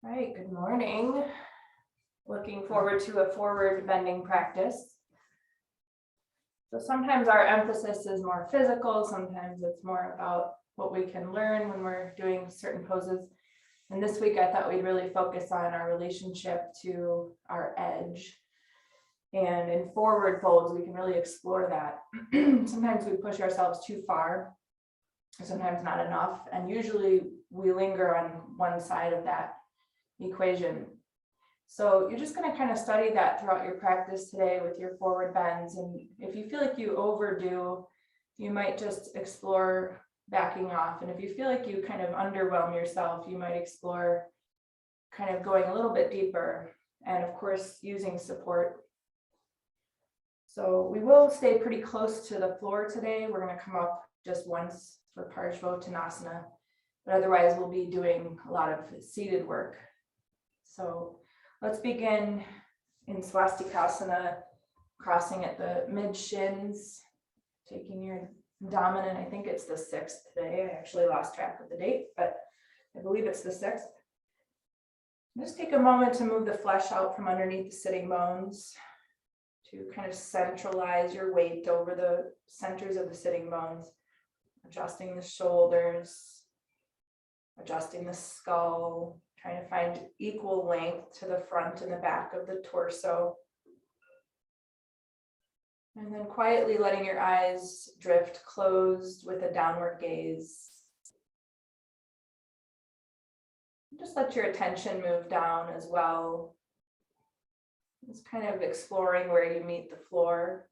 All right, good morning. Looking forward to a forward bending practice. So sometimes our emphasis is more physical, sometimes it's more about what we can learn when we're doing certain poses. And this week I thought we'd really focus on our relationship to our edge. And in forward folds, we can really explore that. Sometimes we push ourselves too far, sometimes not enough. And usually we linger on one side of that equation. So you're just going to kind of study that throughout your practice today with your forward bends. And if you feel like you overdo, you might just explore backing off. And if you feel like you kind of underwhelm yourself, you might explore kind of going a little bit deeper. And of course, using support. So we will stay pretty close to the floor today. We're going to come up just once for Parshvottanasana, but otherwise we'll be doing a lot of seated work. So let's begin in Swastikasana, crossing at the mid shins, taking your dominant, I think it's the 6th today. I actually lost track of the date, but I believe it's the 6th. Just take a moment to move the flesh out from underneath the sitting bones to kind of centralize your weight over the centers of the sitting bones, adjusting the shoulders, adjusting the skull, trying to find equal length to the front and the back of the torso. And then quietly letting your eyes drift closed with a downward gaze. Just let your attention move down as well. Just kind of exploring where you meet the floor.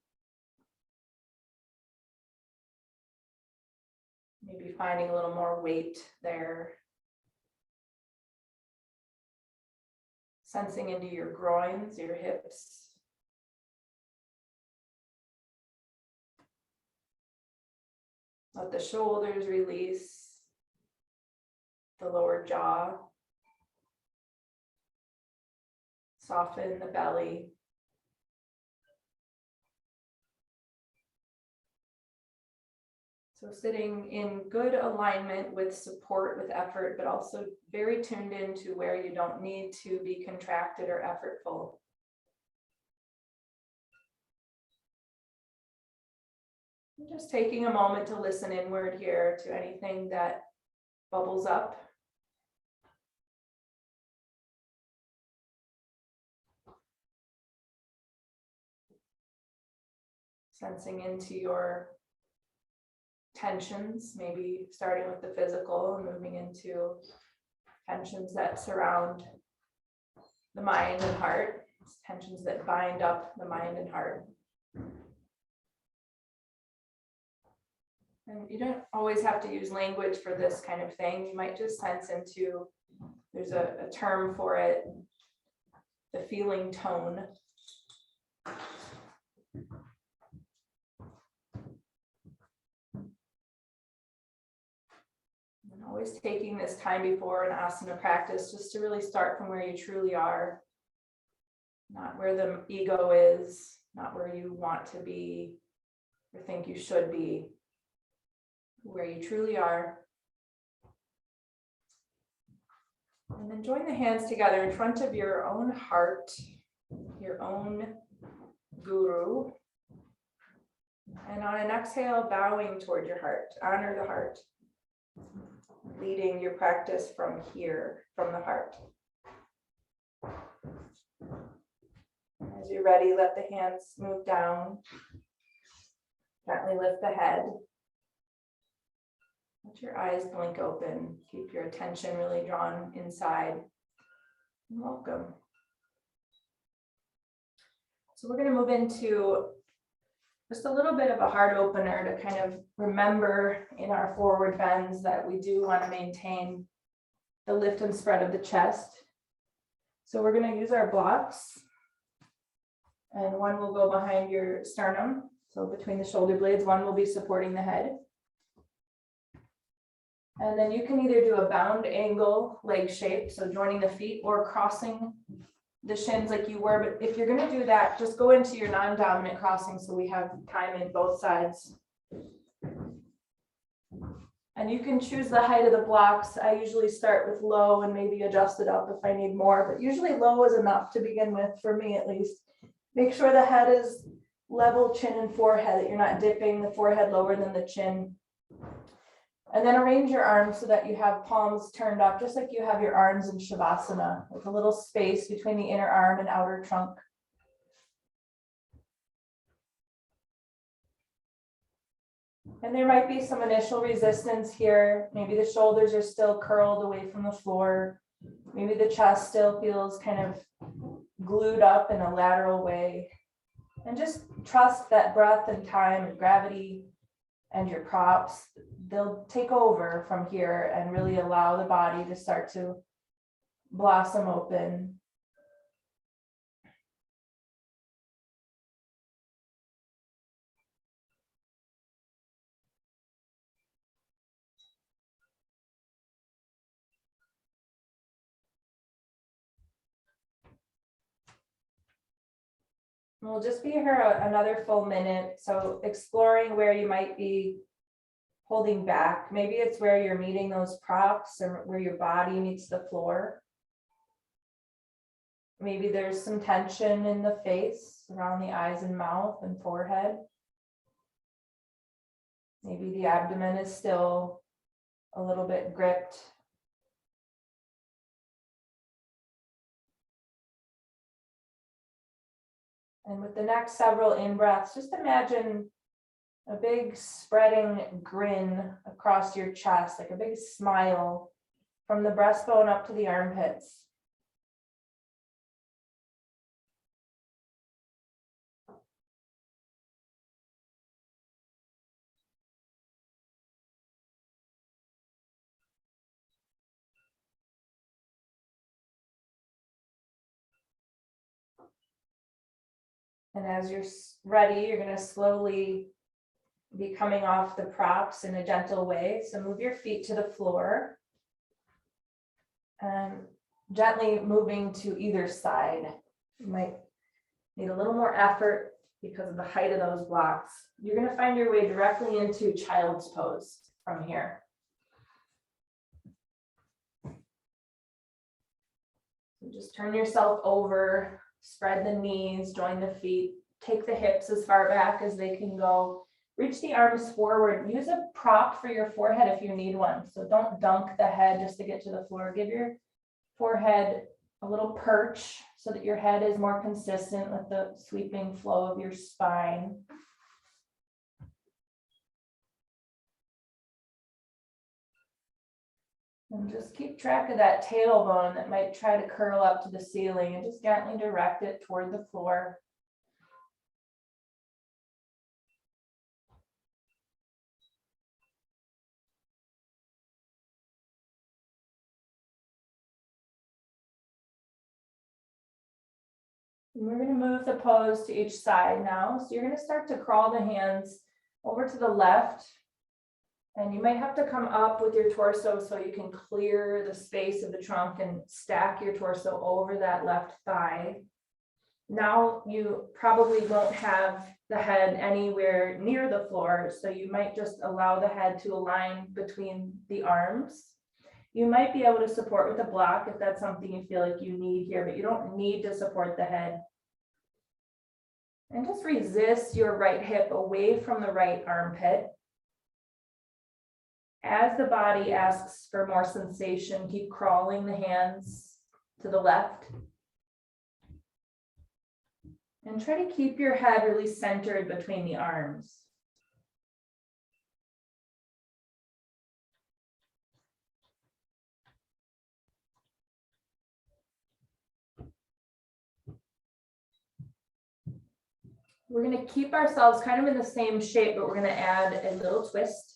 Maybe finding a little more weight there. Sensing into your groins, your hips. Let the shoulders release, the lower jaw. Soften the belly. So sitting in good alignment with support, with effort, but also very tuned into where you don't need to be contracted or effortful. And just taking a moment to listen inward here to anything that bubbles up. Sensing into your tensions, maybe starting with the physical and moving into tensions that surround the mind and heart, tensions that bind up the mind and heart. And you don't always have to use language for this kind of thing. You might just sense into, there's a term for it, the feeling tone. Always taking this time before an asana practice just to really start from where you truly are, not where the ego is, not where you want to be or think you should be, where you truly are. And then join the hands together in front of your own heart, your own guru. And on an exhale, bowing toward your heart, honor the heart. Leading your practice from here, from the heart. As you're ready, let the hands move down. Gently lift the head. Let your eyes blink open. Keep your attention really drawn inside. And welcome. So we're going to move into just a little bit of a heart opener to kind of remember in our forward bends that we do want to maintain the lift and spread of the chest. So we're going to use our blocks, and one will go behind your sternum. So between the shoulder blades, one will be supporting the head. And then you can either do a bound angle leg shape, so joining the feet, or crossing the shins like you were. But if you're going to do that, just go into your non-dominant crossing so we have time in both sides. And you can choose the height of the blocks. I usually start with low and maybe adjust it up if I need more, but usually low is enough to begin with, for me at least. Make sure the head is level, chin and forehead, that you're not dipping the forehead lower than the chin. And then arrange your arms so that you have palms turned up, just like you have your arms in Shavasana, with a little space between the inner arm and outer trunk. And there might be some initial resistance here. Maybe the shoulders are still curled away from the floor. Maybe the chest still feels kind of glued up in a lateral way. And just trust that breath and time and gravity and your props, they'll take over from here and really allow the body to start to blossom open. We'll just be here another full minute. So exploring where you might be holding back. Maybe it's where you're meeting those props or where your body meets the floor. Maybe there's some tension in the face, around the eyes and mouth and forehead. Maybe the abdomen is still a little bit gripped. And with the next several in-breaths, just imagine a big spreading grin across your chest, like a big smile from the breastbone up to the armpits. And as you're ready, you're going to slowly be coming off the props in a gentle way. So move your feet to the floor and gently moving to either side. You might need a little more effort because of the height of those blocks. You're going to find your way directly into child's pose from here. So just turn yourself over. Spread the knees, join the feet, take the hips as far back as they can go. Reach the arms forward. Use a prop for your forehead if you need one. So don't dunk the head just to get to the floor. Give your forehead a little perch so that your head is more consistent with the sweeping flow of your spine. And just keep track of that tailbone that might try to curl up to the ceiling and just gently direct it toward the floor. And we're going to move the pose to each side now. So you're going to start to crawl the hands over to the left. And you might have to come up with your torso so you can clear the space of the trunk and stack your torso over that left thigh. Now you probably won't have the head anywhere near the floor, so you might just allow the head to align between the arms. You might be able to support with a block if that's something you feel like you need here, but you don't need to support the head. And just resist your right hip away from the right armpit. As the body asks for more sensation, keep crawling the hands to the left. And try to keep your head really centered between the arms. We're going to keep ourselves kind of in the same shape, but we're going to add a little twist.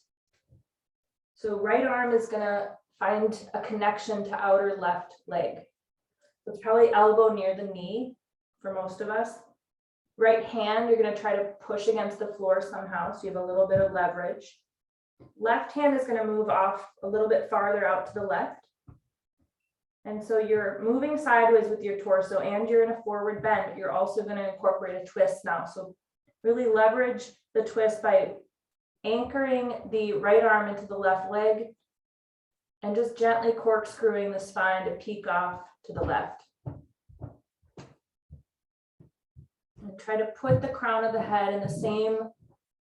So right arm is going to find a connection to outer left leg. So it's probably elbow near the knee for most of us. Right hand, you're going to try to push against the floor somehow, so you have a little bit of leverage. Left hand is going to move off a little bit farther out to the left. And so you're moving sideways with your torso and you're in a forward bend. You're also going to incorporate a twist now. So really leverage the twist by anchoring the right arm into the left leg and just gently corkscrewing the spine to peek off to the left. And try to put the crown of the head in the same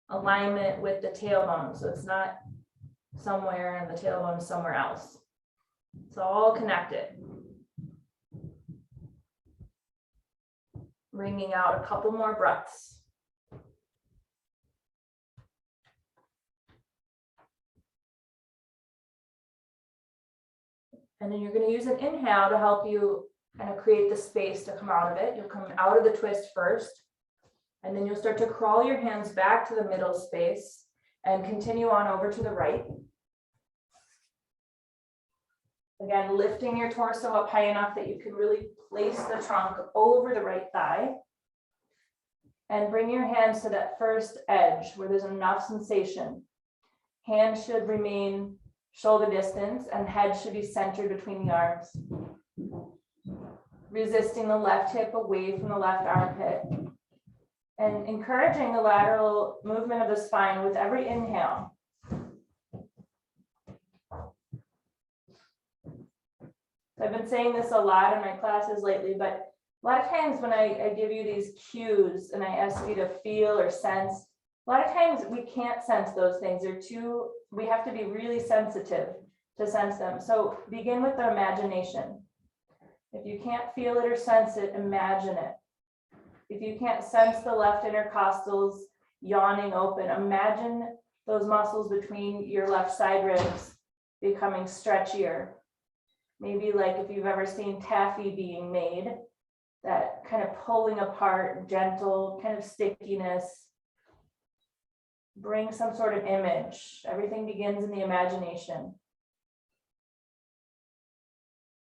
alignment with the tailbone, so it's not somewhere and the tailbone is somewhere else. It's all connected. Bringing out a couple more breaths. And then you're going to use an inhale to help you kind of create the space to come out of it. You'll come out of the twist first, and then you'll start to crawl your hands back to the middle space and continue on over to the right. Again, lifting your torso up high enough that you can really place the trunk over the right thigh. And bring your hands to that first edge where there's enough sensation. Hands should remain shoulder distance and head should be centered between the arms. Resisting the left hip away from the left armpit. And encouraging the lateral movement of the spine with every inhale. I've been saying this a lot in my classes lately, but a lot of times when I give you these cues and I ask you to feel or sense, a lot of times we can't sense those things. We have to be really sensitive to sense them. So begin with the imagination. If you can't feel it or sense it, imagine it. If you can't sense the left intercostals yawning open, imagine those muscles between your left side ribs becoming stretchier. Maybe like if you've ever seen taffy being made, that kind of pulling apart, gentle kind of stickiness. Bring some sort of image. Everything begins in the imagination.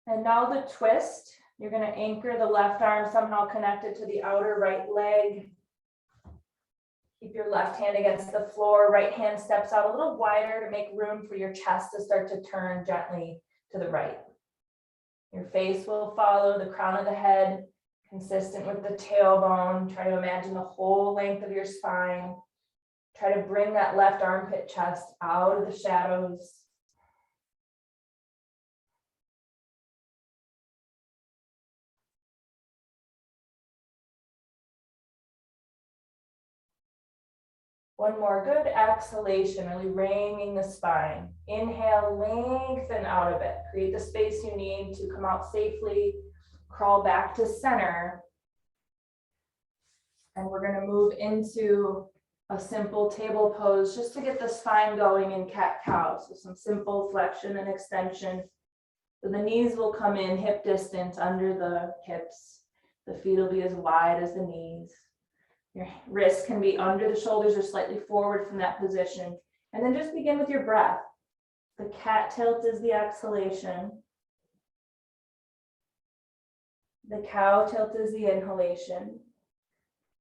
And now the twist. You're going to anchor the left arm somehow connected to the outer right leg. Keep your left hand against the floor. Right hand steps out a little wider to make room for your chest to start to turn gently to the right. Your face will follow the crown of the head, consistent with the tailbone. Try to imagine the whole length of your spine. Try to bring that left armpit chest out of the shadows. One more good exhalation, really ringing the spine. Inhale, lengthen out of it. Create the space you need to come out safely. Crawl back to center. And we're going to move into a simple table pose just to get the spine going in cat-cow. So some simple flexion and extension. So the knees will come in hip distance under the hips. The feet will be as wide as the knees. Your wrists can be under the shoulders or slightly forward from that position. And then just begin with your breath. The cat tilt is the exhalation. The cow tilt is the inhalation.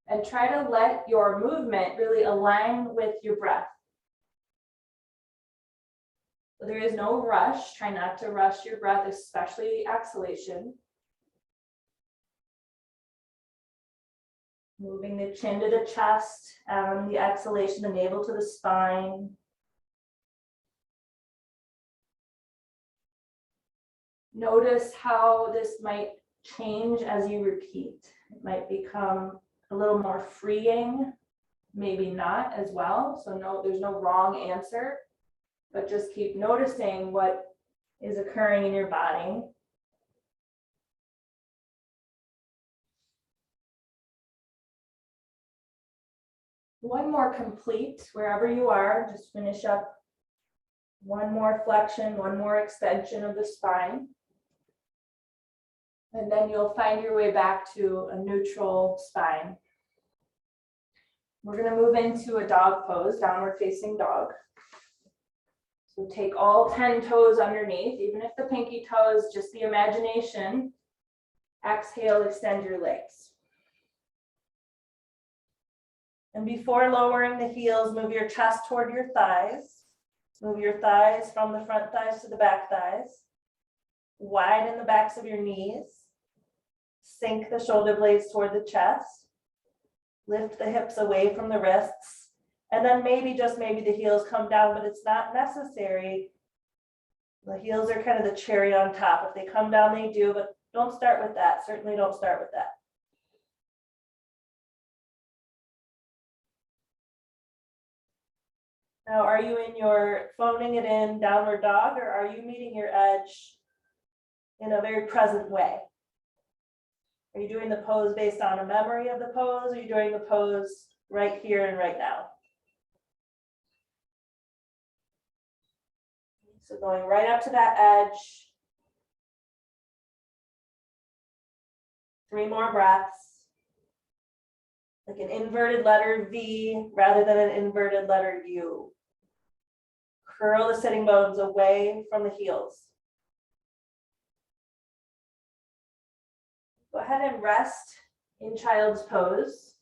And try to let your movement really align with your breath. So there is no rush. Try not to rush your breath, especially exhalation. Moving the chin to the chest, the exhalation, the navel to the spine. Notice how this might change as you repeat. It might become a little more freeing, maybe not as well. So no, there's no wrong answer, but just keep noticing what is occurring in your body. One more complete, wherever you are, just finish up one more flexion, one more extension of the spine. And then you'll find your way back to a neutral spine. We're going to move into a dog pose, downward facing dog. So take all 10 toes underneath, even if the pinky toe is just the imagination. Exhale, extend your legs. And before lowering the heels, move your chest toward your thighs. Move your thighs from the front thighs to the back thighs. Widen the backs of your knees. Sink the shoulder blades toward the chest. Lift the hips away from the wrists. And And then maybe, just maybe the heels come down, but it's not necessary. The heels are kind of the cherry on top. If they come down, they do, but don't start with that. Certainly don't start with that. Now, are you in your phoning it in downward dog, or are you meeting your edge in a very present way? Are you doing the pose based on a memory of the pose? Or are you doing the pose right here and right now? So going right up to that edge. 3 more breaths. Like an inverted letter V rather than an inverted letter U. Curl the sitting bones away from the heels. Go ahead and rest in child's pose.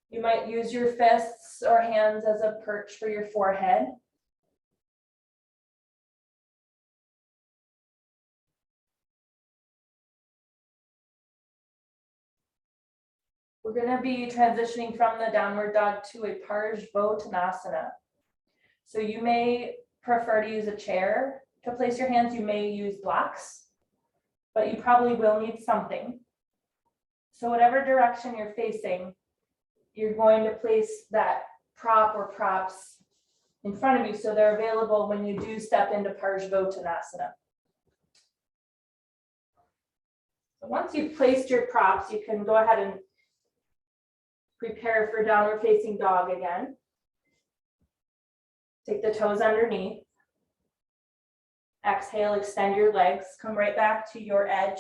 You might use your fists or hands as a perch for your forehead. We're going to be transitioning from the downward dog to a Parsvottanasana. So you may prefer to use a chair to place your hands. You may use blocks, but you probably will need something. So whatever direction you're facing, you're going to place that prop or props in front of you so they're available when you do step into Parsvottanasana. So once you've placed your props, you can go ahead and prepare for downward facing dog again. Take the toes underneath. Exhale, extend your legs, come right back to your edge.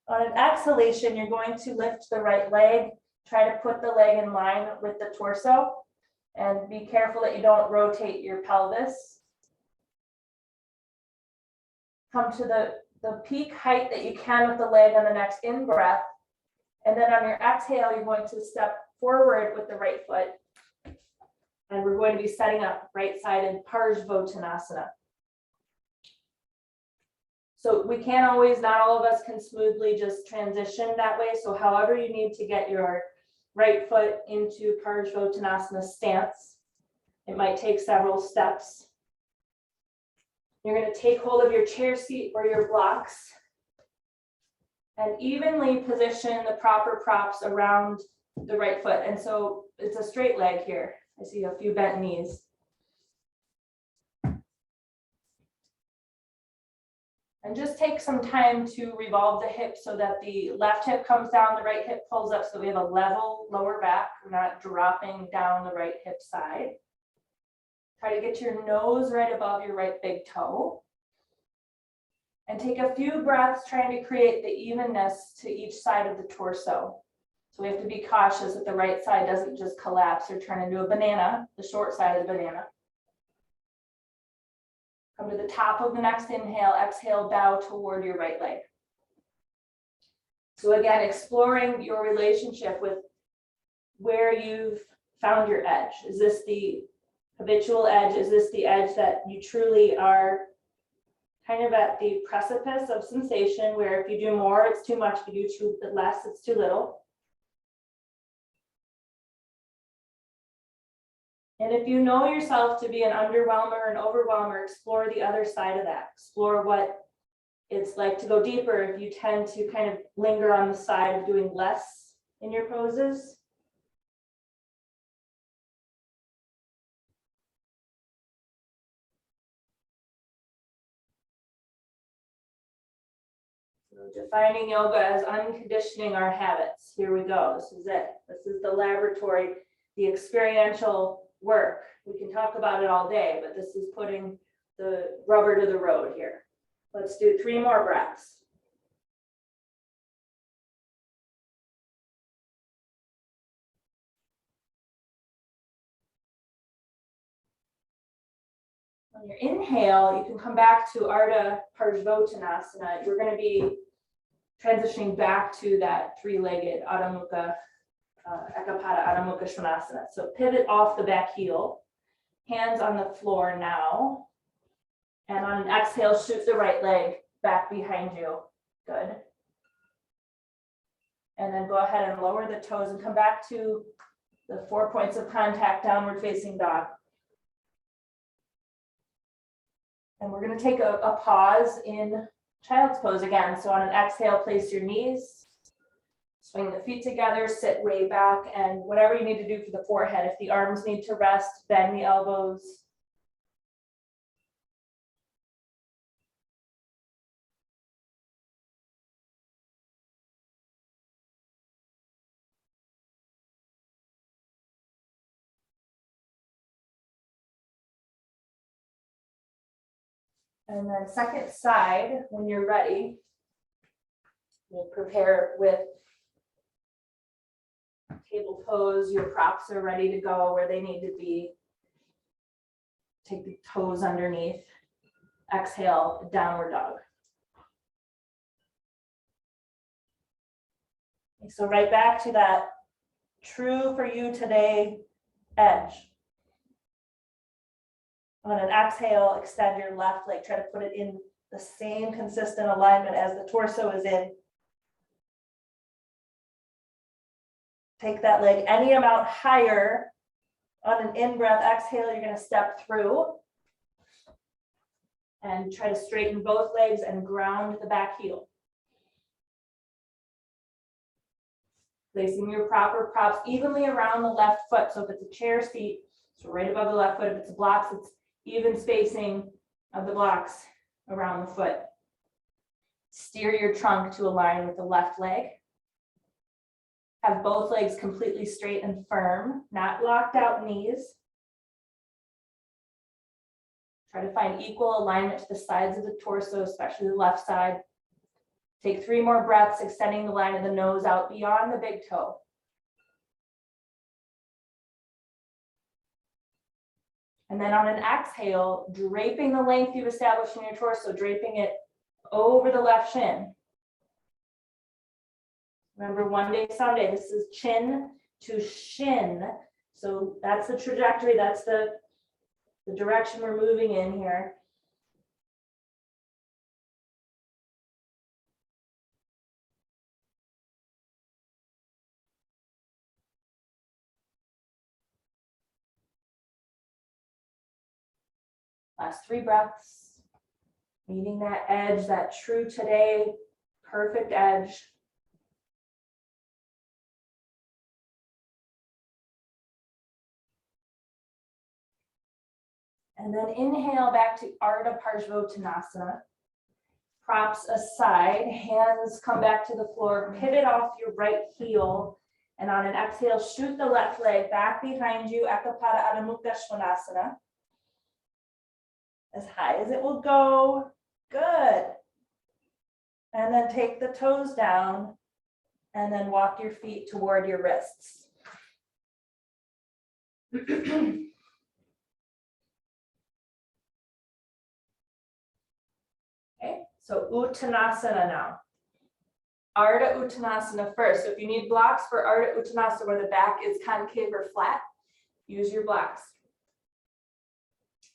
On an exhalation, you're going to lift the right leg, try to put the leg in line with the torso, and be careful that you don't rotate your pelvis. Come to the peak height that you can with the leg on the next in-breath, and then on your exhale, you're going to step forward with the right foot, and we're going to be setting up right-sided Parsvottanasana. So we can't always, not all of us can smoothly just transition that way. So however you need to get your right foot into Parsvottanasana stance, it might take several steps. You're going to take hold of your chair seat or your blocks and evenly position the proper props around the right foot. And so it's a straight leg here. I see a few bent knees. And just take some time to revolve the hip so that the left hip comes down, the right hip pulls up, so we have a level lower back. We're not dropping down the right hip side. Try to get your nose right above your right big toe. And take a few breaths trying to create the evenness to each side of the torso. So we have to be cautious that the right side doesn't just collapse or turn into a banana, the short side of the banana. Come to the top of the next inhale, exhale, bow toward your right leg. So again, exploring your relationship with where you've found your edge. Is this the habitual edge? Is this the edge that you truly are kind of at the precipice of sensation where if you do more, it's too much, if you do less, it's too little? And if you know yourself to be an underwhelmer or an overwhelmer, explore the other side of that. Explore what it's like to go deeper if you tend to kind of linger on the side of doing less in your poses. So defining yoga as unconditioning our habits. Here we go. This is it. This is the laboratory, the experiential work. We can talk about it all day, but this is putting the rubber to the road here. Let's do 3 more breaths. On your inhale, you can come back to Ardha Parsvottanasana. You're going to be transitioning back to that 3-legged Adho Mukha, Ekapada Adho Mukha Svanasana. So pivot off the back heel, hands on the floor now. And on an exhale, shoot the right leg back behind you. Good. And then go ahead and lower the toes and come back to the 4 points of contact, downward facing dog. And we're going to take a pause in child's pose again. So on an exhale, place your knees, swing the feet together, sit way back, and whatever you need to do for the forehead. If the arms need to rest, bend the elbows. And then second side, when you're ready, we'll prepare with table pose. Your props are ready to go where they need to be. Take the toes underneath. Exhale, downward dog. Okay, so right back to that true for you today edge. On an exhale, extend your left leg. Try to put it in the same consistent alignment as the torso is in. Take that leg any amount higher. On an in-breath exhale, you're going to step through and try to straighten both legs and ground the back heel. Placing your proper props evenly around the left foot. So if it's a chair seat, so right above the left foot. If it's blocks, it's even spacing of the blocks around the foot. Steer your trunk to align with the left leg. Have both legs completely straight and firm, not locked out knees. Try to find equal alignment to the sides of the torso, especially the left side. Take 3 more breaths, extending the line of the nose out beyond the big toe. And then on an exhale, draping the length you've established in your torso, draping it over the left shin. Remember, one day, someday, this is chin to shin. So that's the trajectory, that's the direction we're moving in here. Last 3 breaths. Meeting that edge, that true today, perfect edge. And then inhale back to Ardha Parshvottanasana. Props aside, hands come back to the floor, pivot off your right heel, and on an exhale, shoot the left leg back behind you, Ekapada Adho Mukha Svanasana. As high as it will go, good. And then take the toes down, and then walk your feet toward your wrists. Okay, so Uttanasana now. Ardha Uttanasana first. So if you need blocks for Ardha Uttanasana where the back is concave or flat, use your blocks.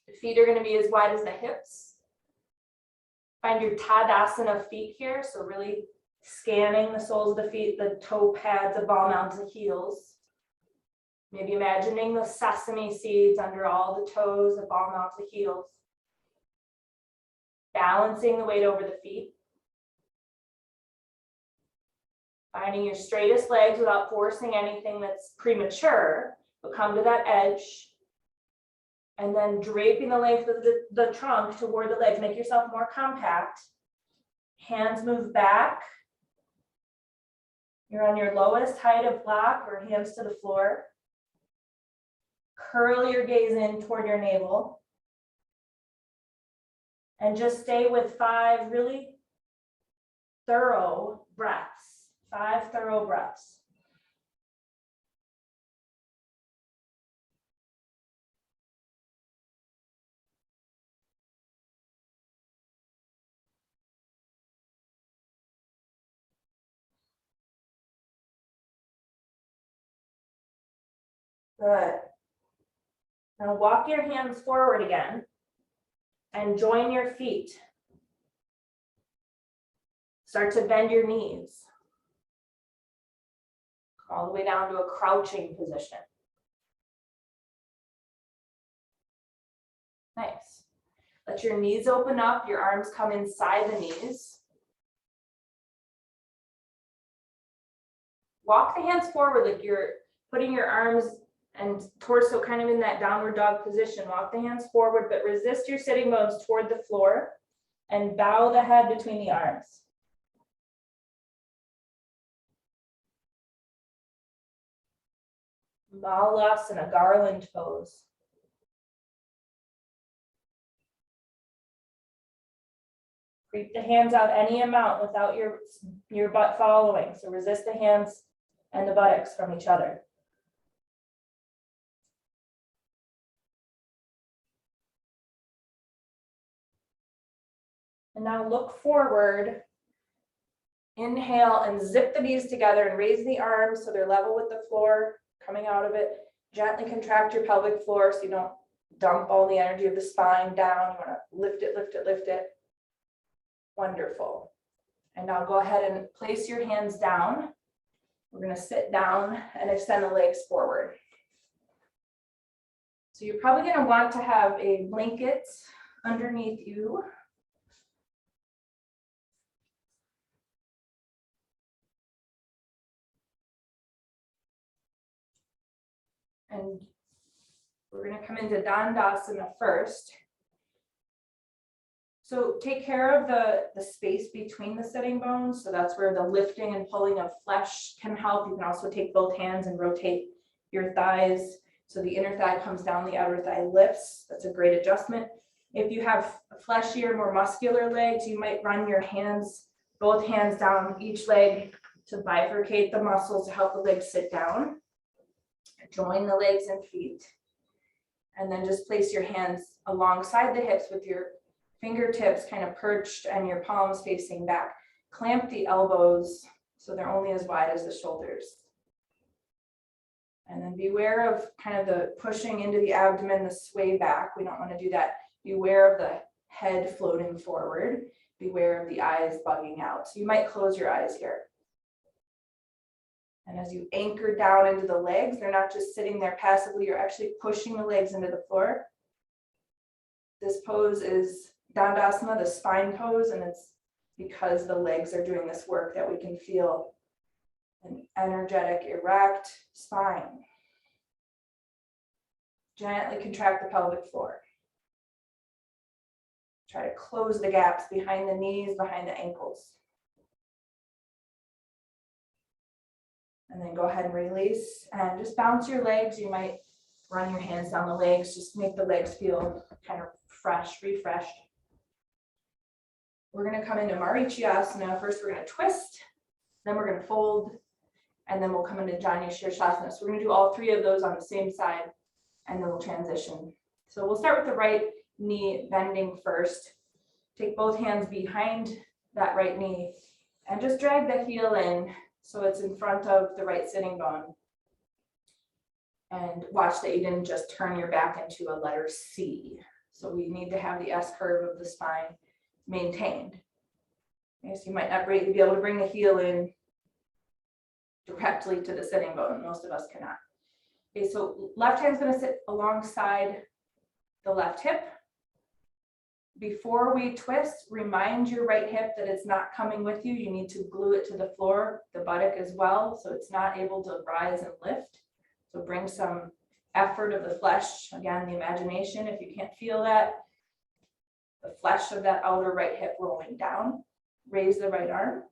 The feet are going to be as wide as the hips. Find your Tadasana feet here. So really scanning the soles of the feet, the toe pads, the ball mounds, the heels. Maybe imagining the sesame seeds under all the toes, the ball mounds, the heels. Balancing the weight over the feet. Finding your straightest legs without forcing anything that's premature, but come to that edge. And then draping the length of the trunk toward the legs. Make yourself more compact. Hands move back. You're on your lowest height of block or hands to the floor. Curl your gaze in toward your navel. And just stay with 5 really thorough breaths. 5 thorough breaths. Good. Now walk your hands forward again and join your feet. Start to bend your knees. all the way down to a crouching position. Nice. Let your knees open up, your arms come inside the knees. Walk the hands forward like you're putting your arms and torso kind of in that downward dog position. Walk the hands forward, but resist your sitting bones toward the floor and bow the head between the arms. Balasana, garland pose. Creep the hands out any amount without your butt following. So resist the hands and the buttocks from each other. And now look forward. Inhale and zip the knees together and raise the arms so they're level with the floor. Coming out of it, gently contract your pelvic floor so you don't dump all the energy of the spine down. You want to lift it, lift it, lift it. Wonderful. And now go ahead and place your hands down. We're going to sit down and extend the legs forward. So you're probably going to want to have a blanket underneath you. And we're going to come into Dandasana first. So take care of the space between the sitting bones. So that's where the lifting and pulling of flesh can help. You can also take both hands and rotate your thighs. So the inner thigh comes down, the outer thigh lifts. That's a great adjustment. If you have fleshier, more muscular legs, you might run your hands, both hands down each leg to bifurcate the muscles to help the legs sit down. Join the legs and feet. And then just place your hands alongside the hips with your fingertips kind of perched and your palms facing back. Clamp the elbows so they're only as wide as the shoulders. And then beware of kind of the pushing into the abdomen, the sway back. We don't want to do that. Beware of the head floating forward. Beware of the eyes bugging out. So you might close your eyes here. And as you anchor down into the legs, they're not just sitting there passively, you're actually pushing the legs into the floor. This pose is Dandasana, the spine pose, and it's because the legs are doing this work that we can feel an energetic, erect spine. Gently contract the pelvic floor. Try to close the gaps behind the knees, behind the ankles. And then go ahead and release and just bounce your legs. You might run your hands down the legs, just make the legs feel kind of fresh, refreshed. We're going to come into Marichyasana. First, we're going to twist, then we're going to fold, and then we'll come into Janu Shirshasana. So we're going to do all three of those on the same side, and then we'll transition. So we'll start with the right knee bending first. Take both hands behind that right knee and just drag the heel in so it's in front of the right sitting bone. And watch that you didn't just turn your back into a letter C. So we need to have the S curve of the spine maintained. Okay, so you might not be able to bring the heel in directly to the sitting bone. Most of us cannot. Okay, so left hand's going to sit alongside the left hip. Before we twist, remind your right hip that it's not coming with you. You need to glue it to the floor, the buttock as well, so it's not able to rise and lift. So bring some effort of the flesh, again, the imagination. If you can't feel that, the flesh of that outer right hip rolling down, raise the right arm.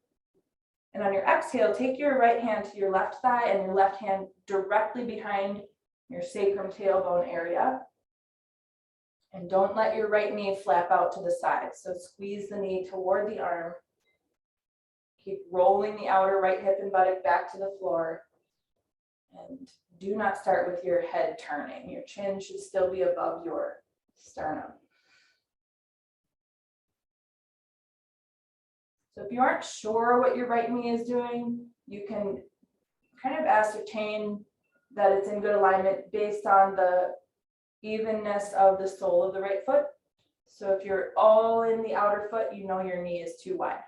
And on your exhale, take your right hand to your left thigh and your left hand directly behind your sacrum tailbone area. And don't let your right knee flap out to the side. So squeeze the knee toward the arm. Keep rolling the outer right hip and buttock back to the floor. And do not start with your head turning. Your chin should still be above your sternum. So if you aren't sure what your right knee is doing, you can kind of ascertain that it's in good alignment based on the evenness of the sole of the right foot. So if you're all in the outer foot, you know your knee is too wide.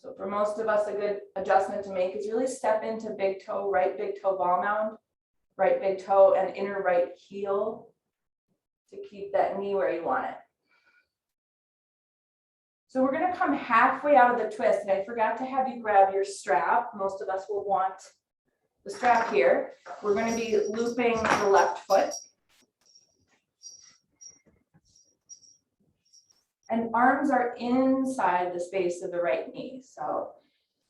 So for most of us, a good adjustment to make is really step into big toe, right big toe ball mound, right big toe and inner right heel to keep that knee where you want it. So we're gonna come halfway out of the twist, and I forgot to have you grab your strap. Most of us will want the strap here. We're gonna be looping the left foot. And arms are inside the space of the right knee. So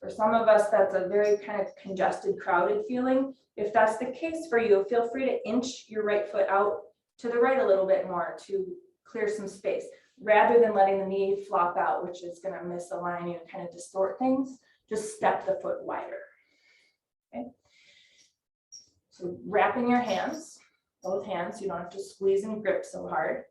for some of us, that's a very kind of congested, crowded feeling. If that's the case for you, feel free to inch your right foot out to the right a little bit more to clear some space, rather than letting the knee flop out, which is going to misalign you and kind of distort things. Just step the foot wider. Okay. So wrapping your hands, both hands, you don't have to squeeze and grip so hard.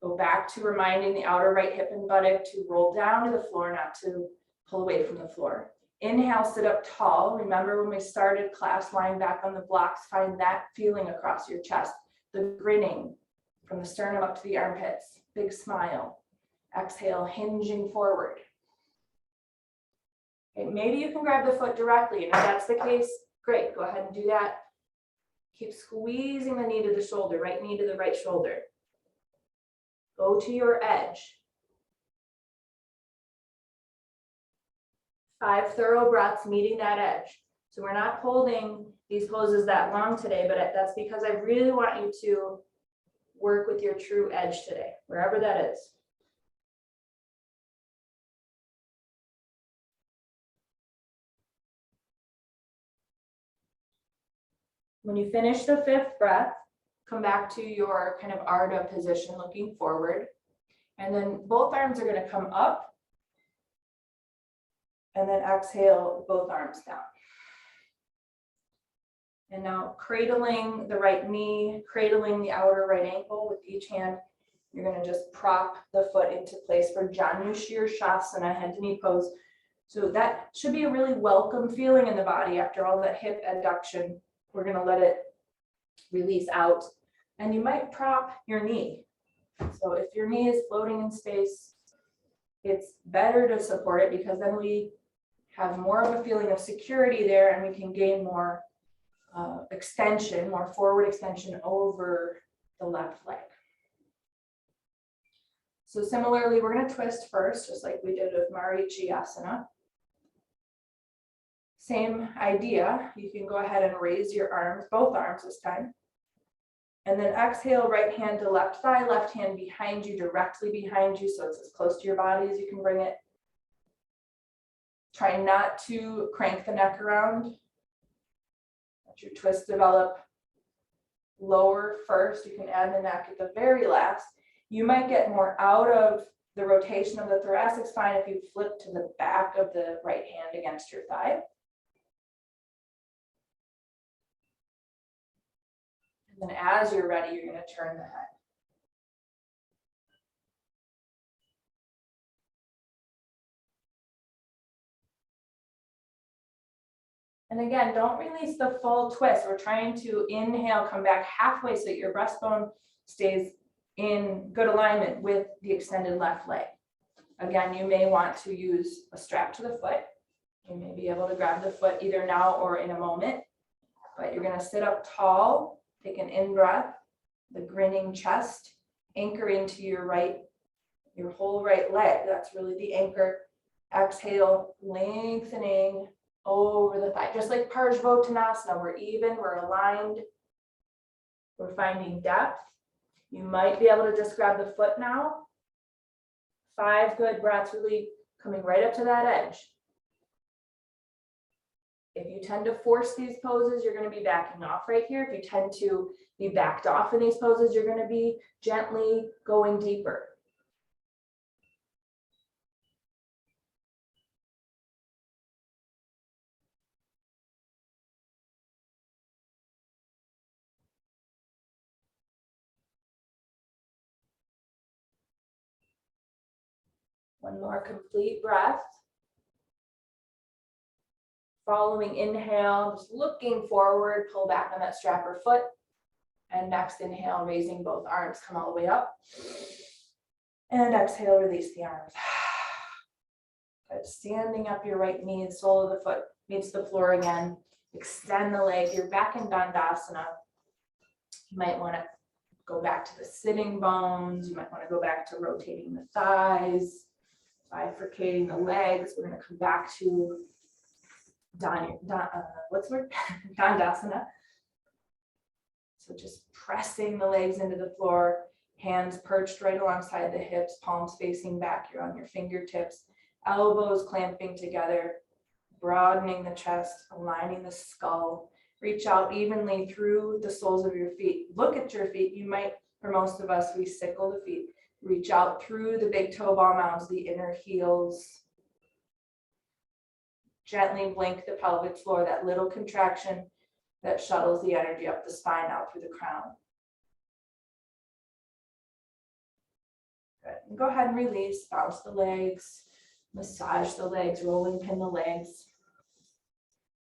Go back to reminding the outer right hip and buttock to roll down to the floor, not to pull away from the floor. Inhale, sit up tall. Remember when we started class, lying back on the blocks, find that feeling across your chest, the grinning from the sternum up to the armpits, big smile. Exhale, hinging forward. Okay, maybe you can grab the foot directly, and if that's the case, great, go ahead and do that. Keep squeezing the knee to the shoulder, right knee to the right shoulder. Go to your edge. 5 thorough breaths meeting that edge. So we're not holding these poses that long today, but that's because I really want you to work with your true edge today, wherever that is. When you finish the 5th breath, come back to your kind of Ardha position, looking forward. And then both arms are going to come up. And then exhale, both arms down. And now cradling the right knee, cradling the outer right ankle with each hand. You're going to just prop the foot into place for Janu Shirshasana, head to knee pose. So that should be a really welcome feeling in the body after all that hip adduction. We're going to let it release out. And you might prop your knee. So if your knee is floating in space, it's better to support it, because then we have more of a feeling of security there, and we can gain more extension, more forward extension over the left leg. So similarly, we're going to twist first, just like we did with Marichyasana. Same idea. You can go ahead and raise your arms, both arms this time. And then exhale, right hand to left thigh, left hand behind you, directly behind you, so it's as close to your body as you can bring it. Try not to crank the neck around. Let your twist develop lower first. You can add the neck at the very last. You might get more out of the rotation of the thoracic spine if you flip to the back of the right hand against your thigh. And then as you're ready, you're going to turn the head. And again, don't release the full twist. We're trying to inhale, come back halfway so that your breastbone stays in good alignment with the extended left leg. Again, you may want to use a strap to the foot. You may be able to grab the foot either now or in a moment, but you're going to sit up tall, take an in-breath, the grinning chest, anchor into your whole right leg. That's really the anchor. Exhale, lengthening over the thigh, just like Parsvottanasana. We're even, we're aligned, we're finding depth. You might be able to just grab the foot now. 5 good breaths, really coming right up to that edge. If you tend to force these poses, you're going to be backing off right here. If you tend to be backed off in these poses, you're going to be gently going deeper. One more complete breath. Following inhale, just looking forward, pull back on that strap or foot. And next inhale, raising both arms, come all the way up. And exhale, release the arms. Good. Standing up your right knee, the sole of the foot meets the floor again. Extend the leg. You're back in Dandasana. You might want to go back to the sitting bones. You might want to go back to rotating the thighs, bifurcating the legs. We're going to come back to Dandasana. So just pressing the legs into the floor, hands perched right alongside the hips, palms facing back. You're on your fingertips, elbows clamping together, broadening the chest, aligning the skull. Reach out evenly through the soles of your feet. Look at your feet. You might, for most of us, we sickle the feet. Reach out through the big toe ball mounds, the inner heels. Gently blink the pelvic floor, that little contraction that shuttles the energy up the spine, out through the crown. Good. And go ahead and release, bounce the legs, massage the legs, rolling pin the legs.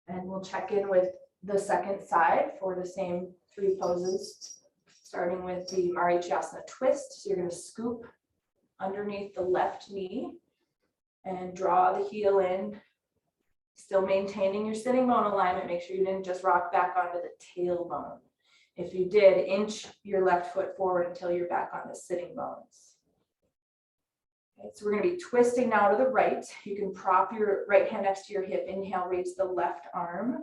And we'll check in with the second side for the same 3 poses, starting with the Marichasana twist. So you're going to scoop underneath the left knee and draw the heel in, still maintaining your sitting bone alignment. Make sure you didn't just rock back onto the tailbone. If you did, inch your left foot forward until you're back on the sitting bones. Okay, so we're going to be twisting now to the right. You can prop your right hand next to your hip. Inhale, raise the left arm.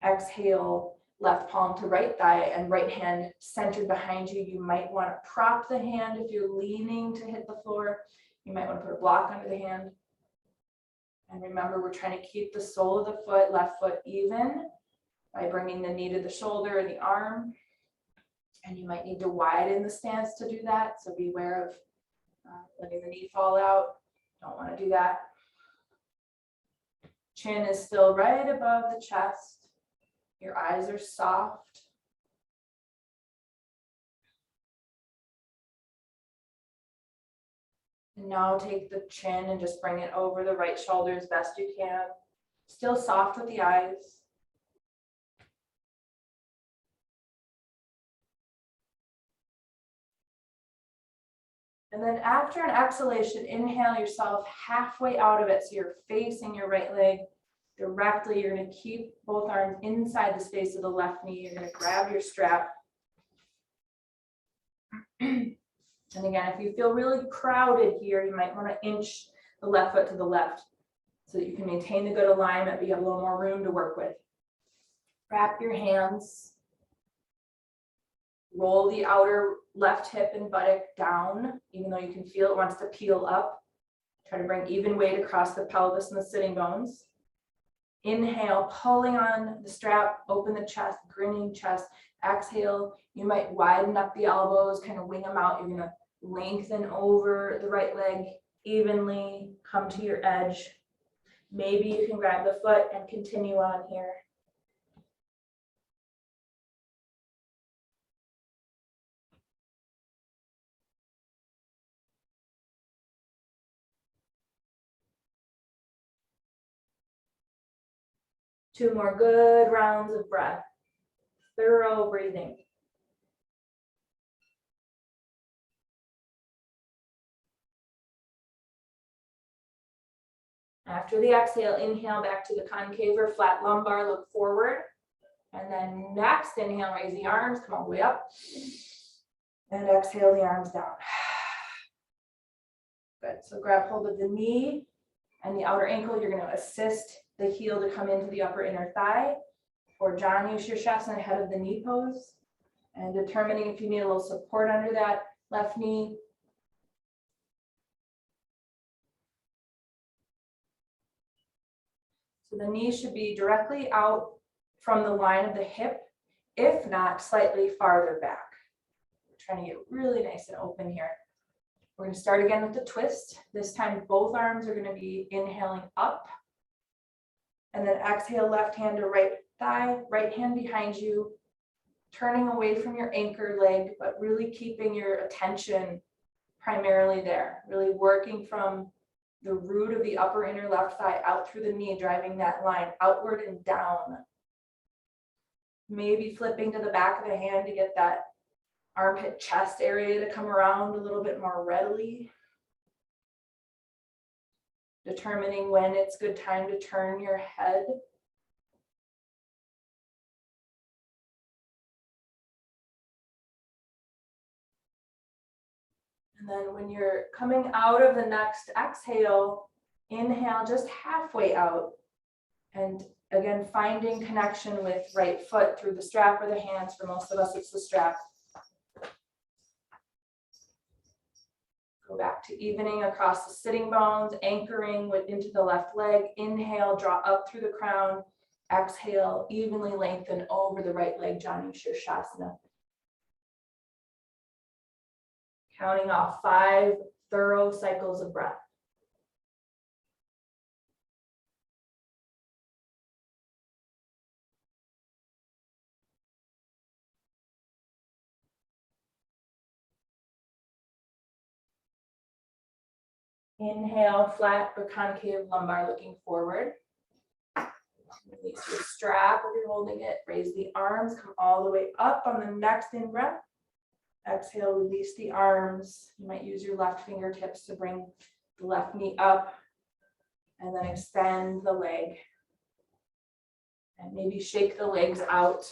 Exhale, left palm to right thigh and right hand centered behind you. You might want to prop the hand if you're leaning to hit the floor. You might want to put a block under the hand. And remember, we're trying to keep the sole of the foot, left foot even by bringing the knee to the shoulder and the arm. And you might need to widen the stance to do that. So beware of letting the knee fall out. Don't want to do that. Chin is still right above the chest. Your eyes are soft. And now take the chin and just bring it over the right shoulder as best you can. Still soft with the eyes. And then after an exhalation, inhale yourself halfway out of it. So you're facing your right leg directly. You're going to keep both arms inside the space of the left knee. You're going to grab your strap. And again, if you feel really crowded here, you might want to inch the left foot to the left so that you can maintain the good alignment, but you have a little more room to work with. Wrap your hands. Roll the outer left hip and buttock down, even though you can feel it wants to peel up. Try to bring even weight across the pelvis and the sitting bones. Inhale, pulling on the strap, open the chest, grinning chest. Exhale, you might widen up the elbows, kind of wing them out. You're going to lengthen over the right leg evenly, come to your edge. Maybe you can grab the foot and continue on here. Two more good rounds of breath. Thorough breathing. After the exhale, inhale back to the concave or flat lumbar, look forward. And then next, inhale, raise the arms, come all the way up. And exhale the arms down. Good, so grab hold of the knee and the outer ankle. You're going to assist the heel to come into the upper inner thigh. Or Janu Shirshasana, head of the knee pose. And determining if you need a little support under that left knee. So the knee should be directly out from the line of the hip, if not slightly farther back. We're trying to get really nice and open here. We're going to start again with the twist. This time both arms are going to be inhaling up. And then exhale, left hand to right thigh, right hand behind you, turning away from your anchor leg, but really keeping your attention primarily there, really working from the root of the upper inner left thigh out through the knee, driving that line outward and down. Maybe flipping to the back of the hand to get that armpit chest area to come around a little bit more readily. determining when it's good time to turn your head. And then when you're coming out of the next exhale, inhale just halfway out. And again, finding connection with right foot through the strap or the hands. For most of us, it's the strap. Go back to evening across the sitting bones, anchoring into the left leg. Inhale, draw up through the crown. Exhale, evenly lengthen over the right leg, Janu Shirshasana. Counting off 5 thorough cycles of breath. Inhale, flat or concave lumbar looking forward. Release your strap if you're holding it. Raise the arms, come all the way up on the next in-breath. Exhale, release the arms. You might use your left fingertips to bring the left knee up and then extend the leg. And maybe shake the legs out.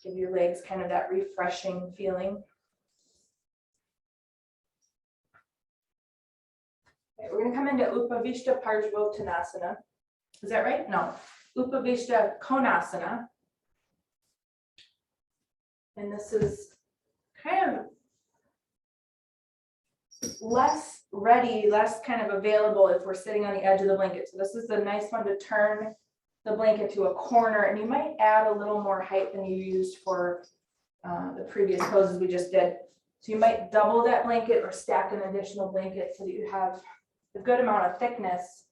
Give your legs kind of that refreshing feeling. Okay, we're going to come into Upavishta Parshvottanasana. Is that right? No. Upavishta Konasana. And this is kind of less ready, less kind of available if we're sitting on the edge of the blanket. So this is the nice one to turn the blanket to a corner, and you might add a little more height than you used for the previous poses we just did. So you might double that blanket or stack an additional blanket so that you have a good amount of thickness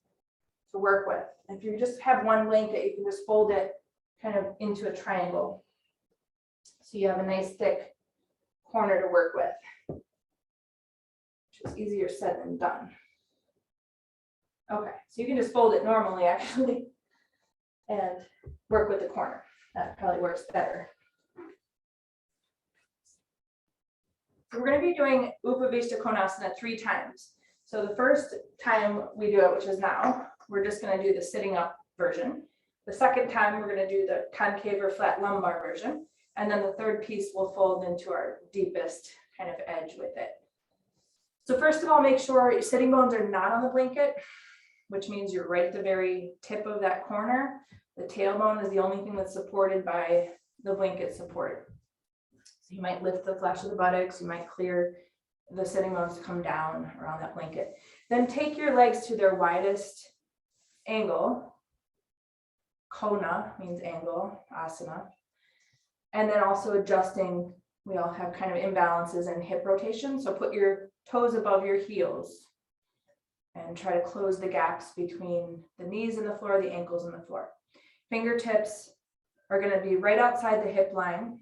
to work with. If you just have one blanket, you can just fold it kind of into a triangle. So you have a nice thick corner to work with, which is easier said than done. Okay, so you can just fold it normally actually and work with the corner. That probably works better. So we're going to be doing Upavishta Konasana 3 times. So the first time we do it, which is now, we're just going to do the sitting up version. The second time we're going to do the concave or flat lumbar version. And then the third piece will fold into our deepest kind of edge with it. So first of all, make sure your sitting bones are not on the blanket, which means you're right at the very tip of that corner. The tailbone is the only thing that's supported by the blanket support. So you might lift the flesh of the buttocks, you might clear the sitting bones to come down around that blanket. Then take your legs to their widest angle. Kona means angle, asana. And then also adjusting, we all have kind of imbalances in hip rotation. So put your toes above your heels and try to close the gaps between the knees and the floor, the ankles and the floor. Fingertips are going to be right outside the hip line,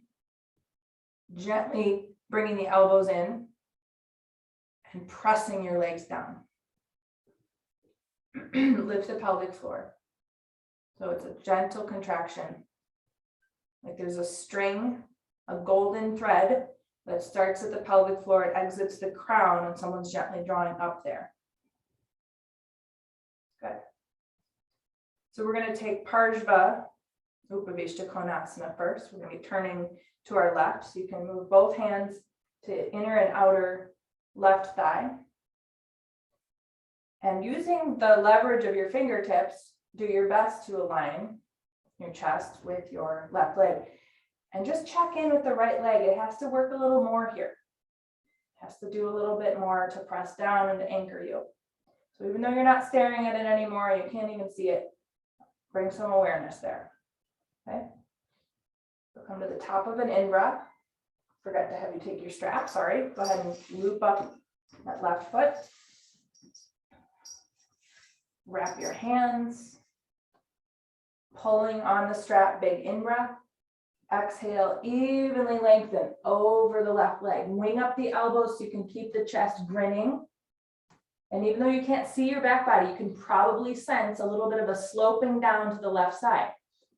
gently bringing the elbows in and pressing your legs down. Lift the pelvic floor. So it's a gentle contraction. Like there's a string, a golden thread that starts at the pelvic floor, it exits the crown, and someone's gently drawing up there. Good. So we're going to take Parshva Upavishta Konasana first. We're going to be turning to our left. So you can move both hands to inner and outer left thigh. And using the leverage of your fingertips, do your best to align your chest with your left leg. And just check in with the right leg. It has to work a little more here. It has to do a little bit more to press down and to anchor you. So even though you're not staring at it anymore, you can't even see it, bring some awareness there. Okay. So come to the top of an in-breath. Forgot to have you take your strap, sorry. Go ahead and loop up that left foot. Wrap your hands. Pulling on the strap, big in-breath. Exhale, evenly lengthen over the left leg. Wing up the elbows so you can keep the chest grinning. And even though you can't see your back body, you can probably sense a little bit of a sloping down to the left side.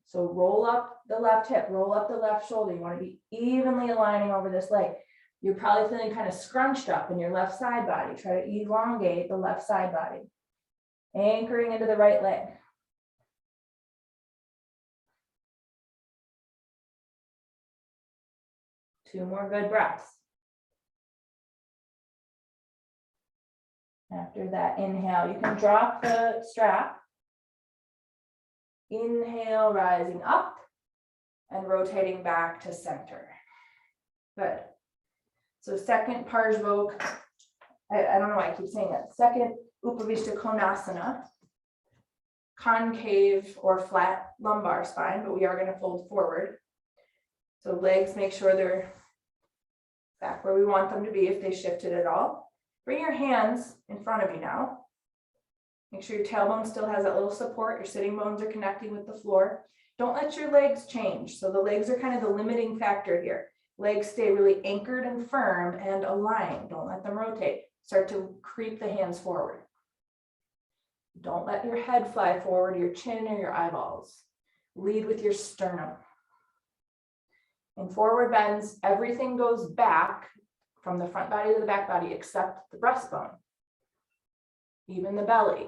So roll up the left hip, roll up the left shoulder. You want to be evenly aligning over this leg. You're probably feeling kind of scrunched up in your left side body. Try to elongate the left side body. Anchoring into the right leg. Two more good breaths. After that inhale, you can drop the strap. Inhale, rising up and rotating back to center. Good. So second Parshvok, I don't know why I keep saying that. Second Upavishta Konasana, concave or flat lumbar spine, but we are going to fold forward. So legs, make sure they're back where we want them to be if they shifted at all. Bring your hands in front of you now. Make sure your tailbone still has that little support. Your sitting bones are connecting with the floor. Don't let your legs change. So the legs are kind of the limiting factor here. Legs stay really anchored and firm and aligned. Don't let them rotate. Start to creep the hands forward. Don't let your head fly forward, your chin or your eyeballs. Lead with your sternum. In forward bends, everything goes back from the front body to the back body except the breastbone, even the belly.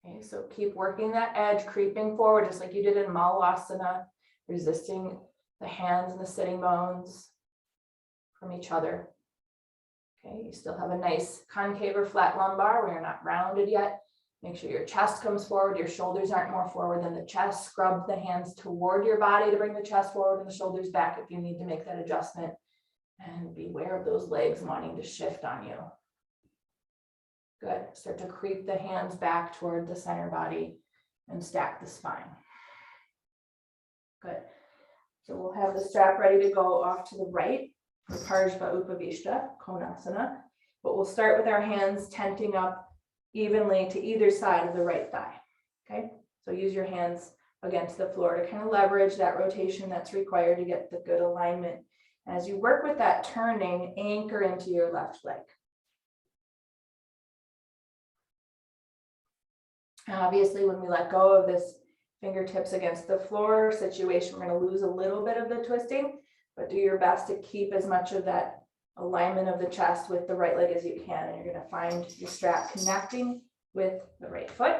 Okay, so keep working that edge, creeping forward, just like you did in Malasana, resisting the hands and the sitting bones from each other. Okay, you still have a nice concave or flat lumbar where you're not rounded yet. Make sure your chest comes forward, your shoulders aren't more forward than the chest. Scrub the hands toward your body to bring the chest forward and the shoulders back if you need to make that adjustment. And beware of those legs wanting to shift on you. Good. Start to creep the hands back toward the center body and stack the spine. Good. So we'll have the strap ready to go off to the right for Parshva Upavishta Konasana. But we'll start with our hands tenting up evenly to either side of the right thigh. Okay. So use your hands against the floor to kind of leverage that rotation that's required to get the good alignment. As you work with that turning, anchor into your left leg. Obviously, when we let go of this fingertips against the floor situation, we're going to lose a little bit of the twisting, but do your best to keep as much of that alignment of the chest with the right leg as you can. And you're going to find your strap connecting with the right foot.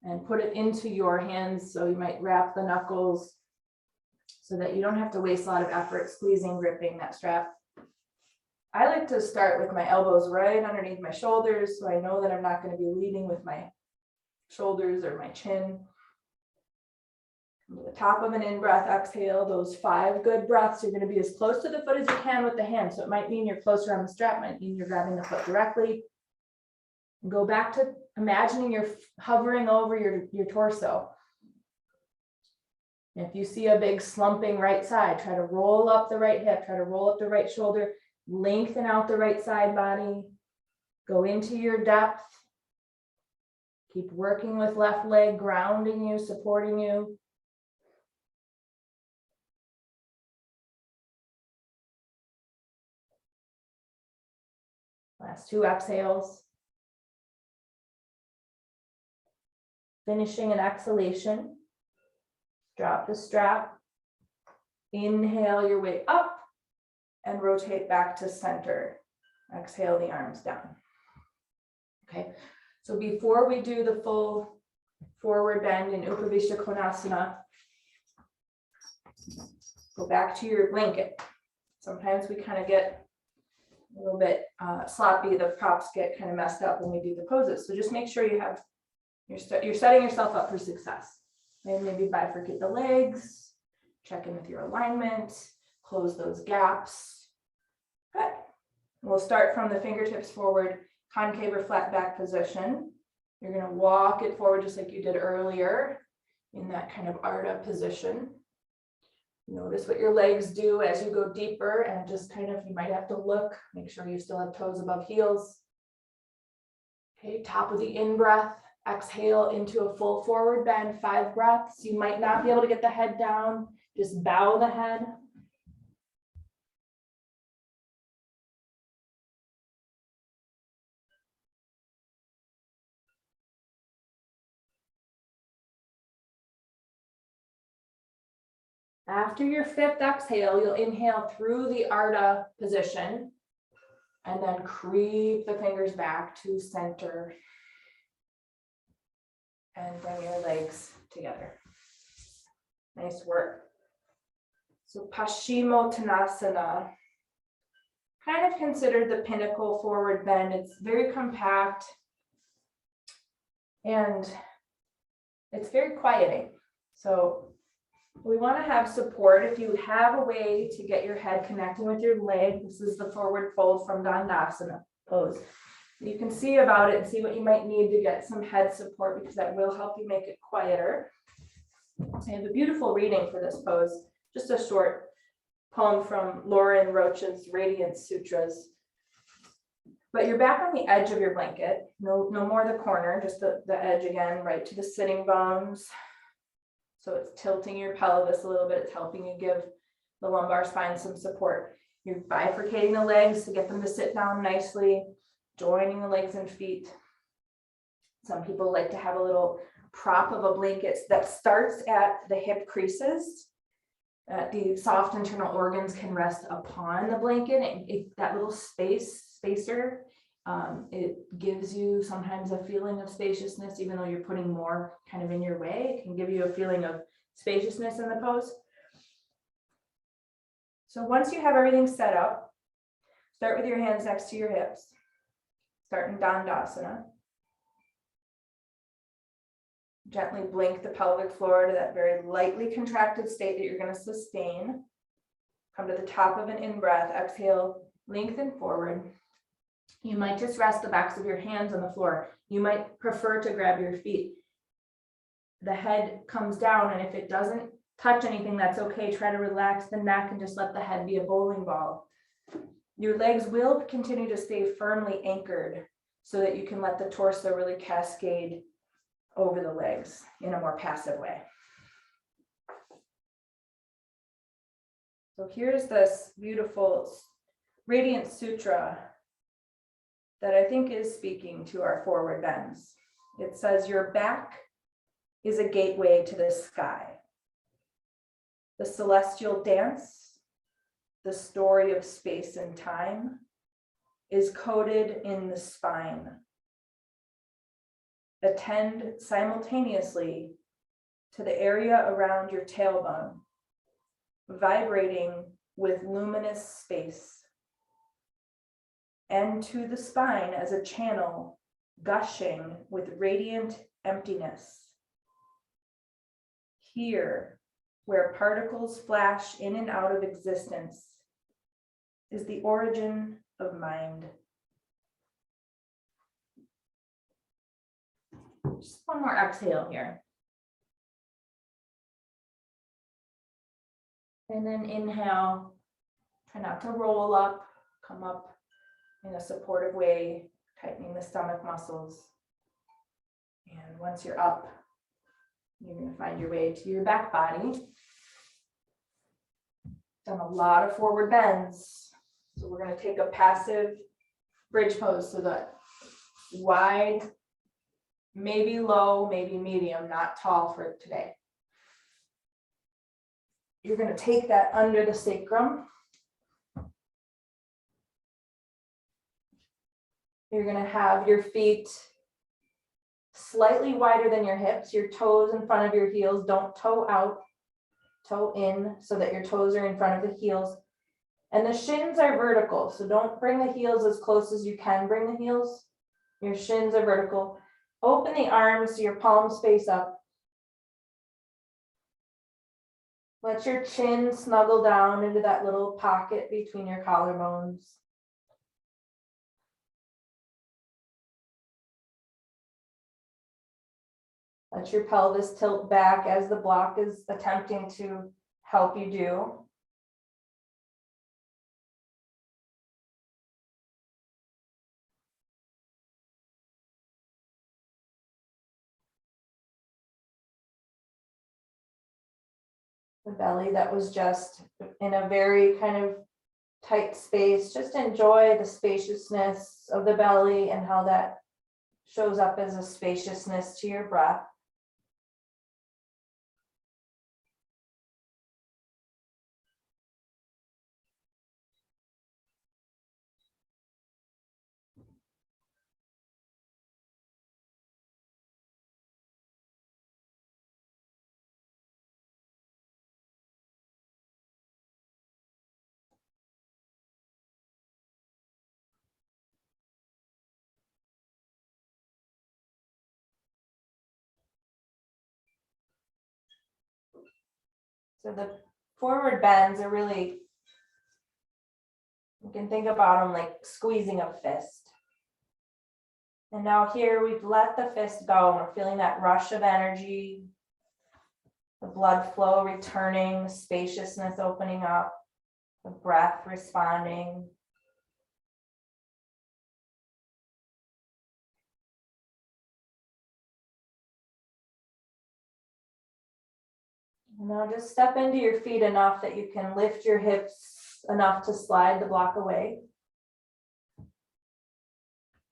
And put it into your hands. So you might wrap the knuckles so that you don't have to waste a lot of effort squeezing, gripping that strap. I like to start with my elbows right underneath my shoulders, so I know that I'm not going to be leading with my shoulders or my chin. Come to the top of an in-breath, exhale, those 5 good breaths. You're going to be as close to the foot as you can with the hand. So it might mean you're closer on the strap, might mean you're grabbing the foot directly. Go back to imagining you're hovering over your torso. If you see a big slumping right side, try to roll up the right hip, try to roll up the right shoulder, lengthen out the right side body, go into your depth. Keep working with left leg, grounding you, supporting you. Last 2 exhales. Finishing an exhalation. Drop the strap. Inhale your way up and rotate back to center. Exhale the arms down. Okay, so before we do the full forward bend in Upavishta Konasana, go back to your blanket. Sometimes we kind of get a little bit sloppy. The props get kind of messed up when we do the poses. So just make sure you have, you're setting yourself up for success. And maybe bifurcate the legs, check in with your alignment, close those gaps. Good. We'll start from the fingertips forward, concave or flat back position. You're going to walk it forward just like you did earlier in that kind of Ardha position. Notice what your legs do as you go deeper, and just kind of, you might have to look, make sure you still have toes above heels. Okay, top of the in-breath, exhale into a full forward bend, 5 breaths. You might not be able to get the head down, just bow the head. After your 5th exhale, you'll inhale through the Ardha position. And then creep the fingers back to center. And bring your legs together. Nice work. So Paschimottanasana, kind of considered the pinnacle forward bend. It's very compact and it's very quieting. So we want to have support. If you have a way to get your head connecting with your leg, this is the forward fold from Dandasana pose. You can see about it and see what you might need to get some head support, because that will help you make it quieter. I have a beautiful reading for this pose, just a short poem from Lauren Roach's Radiance Sutras. But you're back on the edge of your blanket, no more the corner, just the edge again, right to the sitting bones. So it's tilting your pelvis a little bit. It's helping you give the lumbar spine some support. You're bifurcating the legs to get them to sit down nicely, joining the legs and feet. Some people like to have a little prop of a blanket that starts at the hip creases. The soft internal organs can rest upon the blanket, and that little spacer, it gives you sometimes a feeling of spaciousness, even though you're putting more kind of in your way. It can give you a feeling of spaciousness in the pose. So once you have everything set up, start with your hands next to your hips. Start in Dandasana. Gently blink the pelvic floor to that very lightly contracted state that you're going to sustain. Come to the top of an in-breath. Exhale, lengthen forward. You might just rest the backs of your hands on the floor. You might prefer to grab your feet. The head comes down, and if it doesn't touch anything, that's okay. Try to relax the neck and just let the head be a bowling ball. Your legs will continue to stay firmly anchored so that you can let the torso really cascade over the legs in a more passive way. So here's this beautiful Radiant Sutra that I think is speaking to our forward bends. It says, your back is a gateway to the sky. The celestial dance, the story of space and time, is coded in the spine. Attend simultaneously to the area around your tailbone, vibrating with luminous space, and to the spine as a channel gushing with radiant emptiness. Here, where particles flash in and out of existence, is the origin of mind. Just one more exhale here. And then inhale, try not to roll up, come up in a supportive way, tightening the stomach muscles. And once you're up, you're going to find your way to your back body. Done a lot of forward bends. So we're going to take a passive bridge pose, so that wide, maybe low, maybe medium, not tall for today. You're going to take that under the sacrum. You're going to have your feet slightly wider than your hips, your toes in front of your heels. Don't toe out, toe in, so that your toes are in front of the heels. And the shins are vertical, so don't bring the heels as close as you can bring the heels. Your shins are vertical. Open the arms so your palms face up. Let your chin snuggle down into that little pocket between your collarbones. Let your pelvis tilt back as the block is attempting to help you do. The belly that was just in a very kind of tight space. Just enjoy the spaciousness of the belly and how that shows up as a spaciousness to your breath. So the forward bends are really, you can think about them like squeezing a fist. And now here we've let the fist go and we're feeling that rush of energy, the blood flow returning, the spaciousness opening up, the breath responding. Now just step into your feet enough that you can lift your hips enough to slide the block away.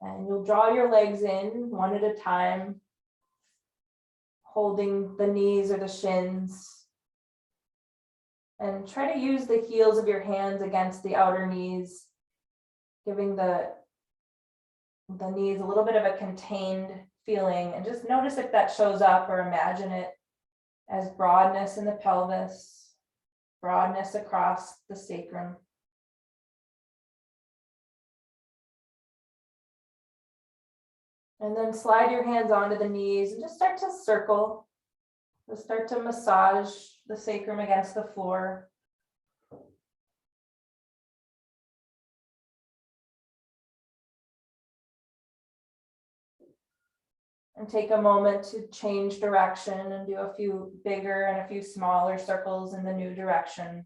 And you'll draw your legs in one at a time, holding the knees or the shins. And try to use the heels of your hands against the outer knees, giving the knees a little bit of a contained feeling. And just notice if that shows up, or imagine it as broadness in the pelvis, broadness across the sacrum. And then slide your hands onto the knees and just start to circle. Just start to massage the sacrum against the floor. And take a moment to change direction and do a few bigger and a few smaller circles in the new direction.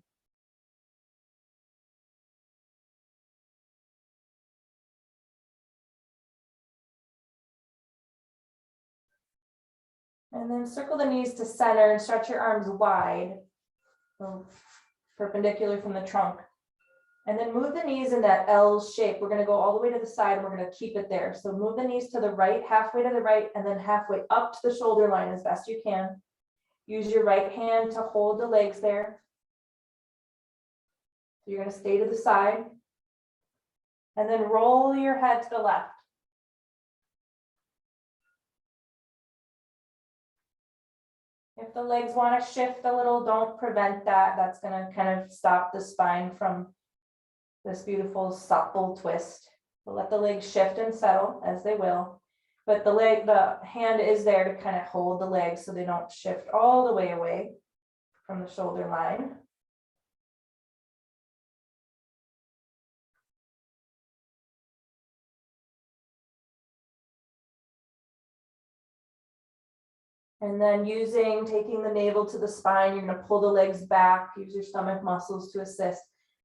And then circle the knees to center and stretch your arms wide, perpendicular from the trunk. And then move the knees in that L shape. We're going to go all the way to the side and we're going to keep it there. So move the knees to the right, halfway to the right, and then halfway up to the shoulder line as best you can. Use your right hand to hold the legs there. So you're going to stay to the side. And then roll your head to the left. If the legs want to shift a little, don't prevent that. That's going to kind of stop the spine from this beautiful supple twist. So let the legs shift and settle as they will. But the hand is there to kind of hold the legs so they don't shift all the way away from the shoulder line. And then taking the navel to the spine, you're going to pull the legs back, use your stomach muscles to assist.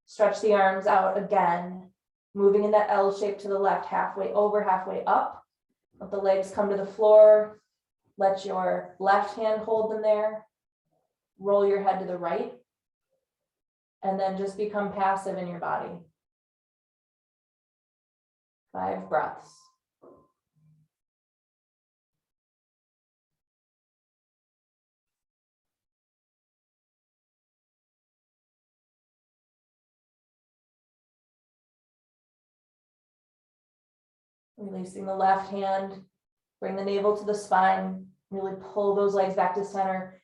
Stretch the arms out again, moving in that L shape to the left, halfway over, halfway up. Let the legs come to the floor. Let your left hand hold them there. Roll your head to the right. And then just become passive in your body. 5 breaths. Releasing the left hand, bring the navel to the spine, really pull those legs back to center.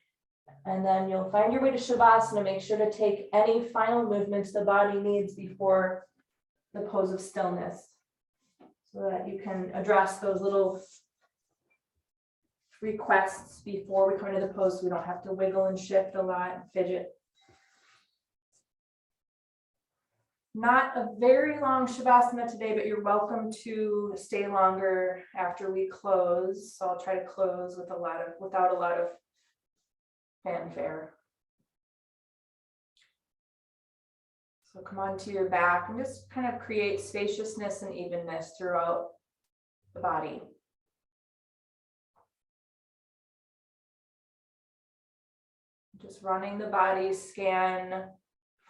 And then you'll find your way to Shavasana. Make sure to take any final movements the body needs before the pose of stillness, so that you can address those little requests before we come into the pose, so we don't have to wiggle and shift a lot and fidget. Not a very long Shavasana today, but you're welcome to stay longer after we close. So I'll try to close without a lot of fanfare. So come onto your back and just kind of create spaciousness and evenness throughout the body. Just running the body scan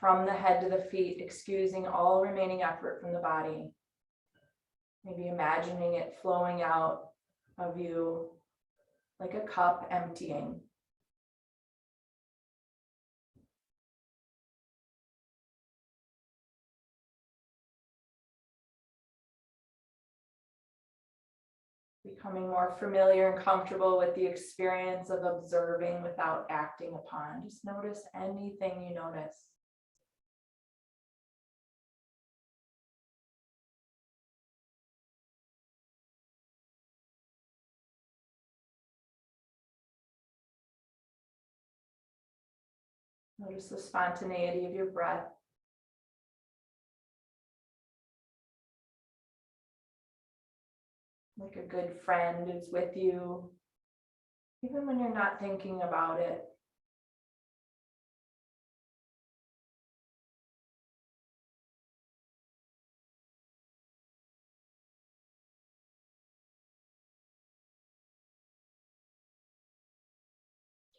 from the head to the feet, excusing all remaining effort from the body. Maybe imagining it flowing out of you like a cup emptying. Becoming more familiar and comfortable with the experience of observing without acting upon. Just notice anything you notice. Notice the spontaneity of your breath. Like a good friend is with you, even when you're not thinking about it.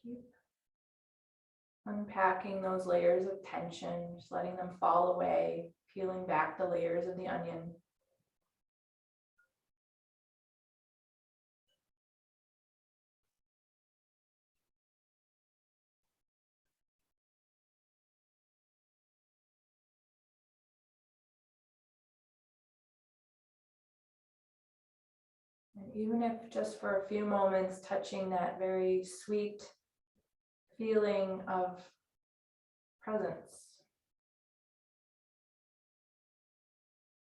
Keep unpacking those layers of tension, just letting them fall away, peeling back the layers of the onion. And even if just for a few moments, touching that very sweet feeling of presence.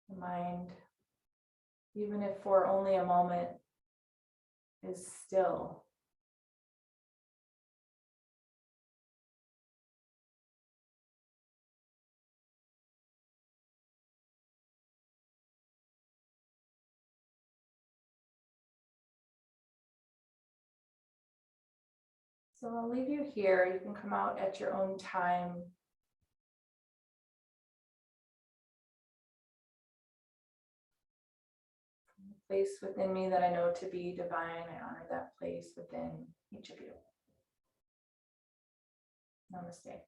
The mind, even if for only a moment, is still. So I'll leave you here. You can come out at your own time. The place within me that I know to be divine, I honor that place within each of you. Namaste.